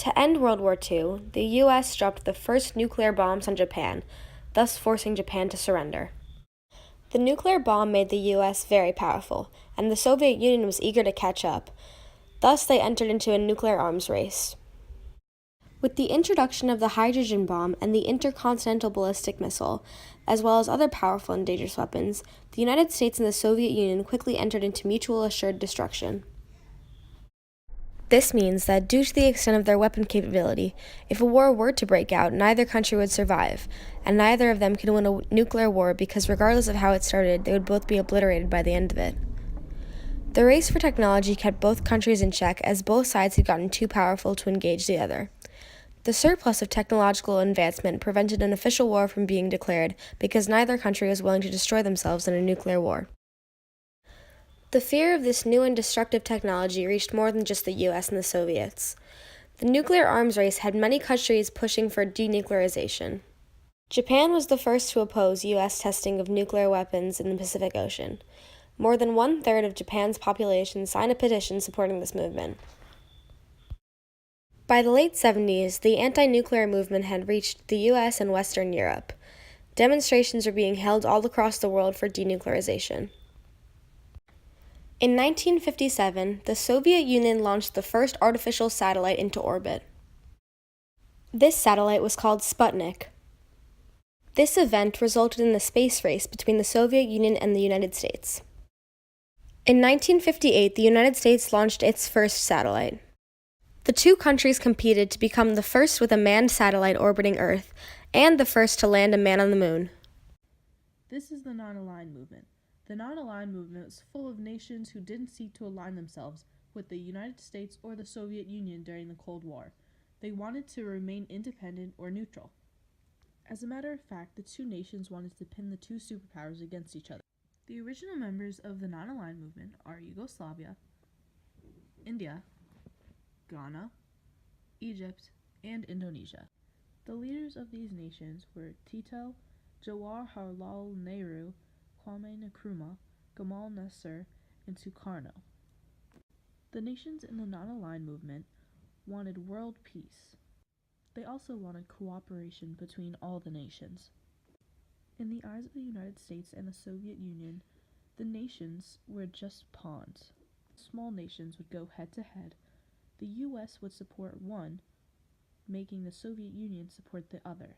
To end World War II, the U.S. dropped the first nuclear bombs on Japan, thus forcing Japan to surrender. The nuclear bomb made the U.S. very powerful, and the Soviet Union was eager to catch up. Thus, they entered into a nuclear arms race. With the introduction of the hydrogen bomb and the intercontinental ballistic missile, as well as other powerful and dangerous weapons, the United States and the Soviet Union quickly entered into mutual assured destruction. This means that due to the extent of their weapon capability, if a war were to break out, neither country would survive, and neither of them could win a nuclear war because regardless of how it started, they would both be obliterated by the end of it. The race for technology kept both countries in check as both sides had gotten too powerful to engage the other. The surplus of technological advancement prevented an official war from being declared because neither country was willing to destroy themselves in a nuclear war. The fear of this new and destructive technology reached more than just the US and the Soviets. The nuclear arms race had many countries pushing for denuclearization. Japan was the first to oppose US testing of nuclear weapons in the Pacific Ocean. More than 1/3 of Japan's population signed a petition supporting this movement. By the late 70s, the anti-nuclear movement had reached the US and Western Europe. Demonstrations were being held all across the world for denuclearization. In 1957, the Soviet Union launched the first artificial satellite into orbit. This satellite was called Sputnik. This event resulted in the space race between the Soviet Union and the United States. In 1958, the United States launched its first satellite. The two countries competed to become the first with a manned satellite orbiting Earth, and the first to land a man on the moon. This is the non-aligned movement. The non-aligned movement was full of nations who didn't seek to align themselves with the United States or the Soviet Union during the Cold War. They wanted to remain independent or neutral. As a matter of fact, the two nations wanted to pin the two superpowers against each other. The original members of the non-aligned movement are Yugoslavia, India, Ghana, Egypt, and Indonesia. The leaders of these nations were Tito, Jawaharlal Nehru, Kwame Nkrumah, Gamal Nasser, and Sukarno. The nations in the non-aligned movement wanted world peace. They also wanted cooperation between all the nations. In the eyes of the United States and the Soviet Union, the nations were just pawns. Small nations would go head-to-head. The U.S. would support one, making the Soviet Union support the other.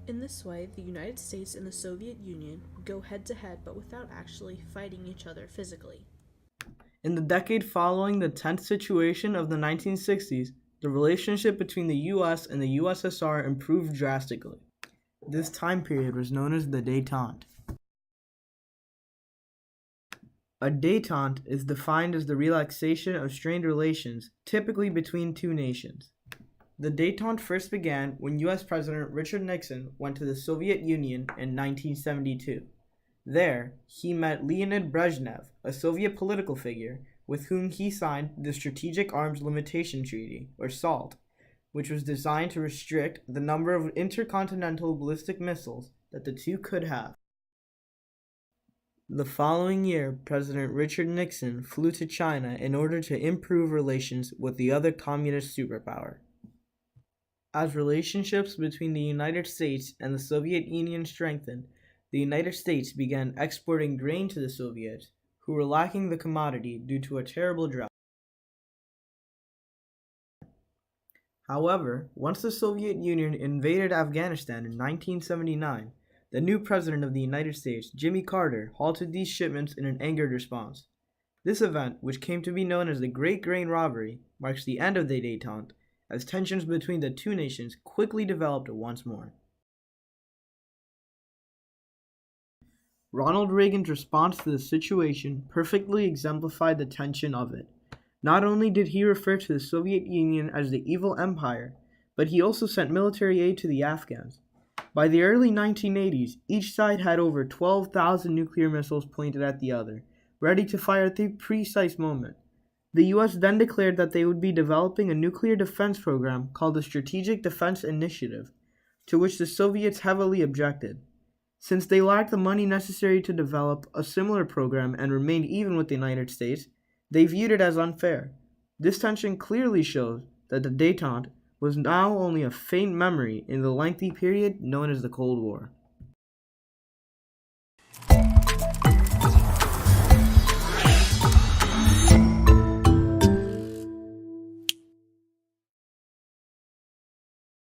In this way, the United States and the Soviet Union would go head-to-head but without actually fighting each other physically. In the decade following the tense situation of the 1960s, the relationship between the U.S. and the USSR improved drastically. This time period was known as the détente. A détente is defined as the relaxation of strained relations, typically between two nations. The détente first began when U.S. President Richard Nixon went to the Soviet Union in 1972. There, he met Leonid Brezhnev, a Soviet political figure, with whom he signed the Strategic Arms Limitation Treaty, or SALT, which was designed to restrict the number of intercontinental ballistic missiles that the two could have. The following year, President Richard Nixon flew to China in order to improve relations with the other communist superpower. As relationships between the United States and the Soviet Union strengthened, the United States began exporting grain to the Soviets, who were lacking the commodity due to a terrible drought. However, once the Soviet Union invaded Afghanistan in 1979, the new president of the United States, Jimmy Carter, halted these shipments in an angered response. This event, which came to be known as the Great Grain Robbery, marks the end of the détente, as tensions between the two nations quickly developed once more. Ronald Reagan's response to the situation perfectly exemplified the tension of it. Not only did he refer to the Soviet Union as the evil empire, but he also sent military aid to the Afghans. By the early 1980s, each side had over 12,000 nuclear missiles pointed at the other, ready to fire at the precise moment. The U.S. then declared that they would be developing a nuclear defense program called the Strategic Defense Initiative, to which the Soviets heavily objected. Since they lacked the money necessary to develop a similar program and remained even with the United States, they viewed it as unfair. This tension clearly shows that the détente was now only a faint memory in the lengthy period known as the Cold War.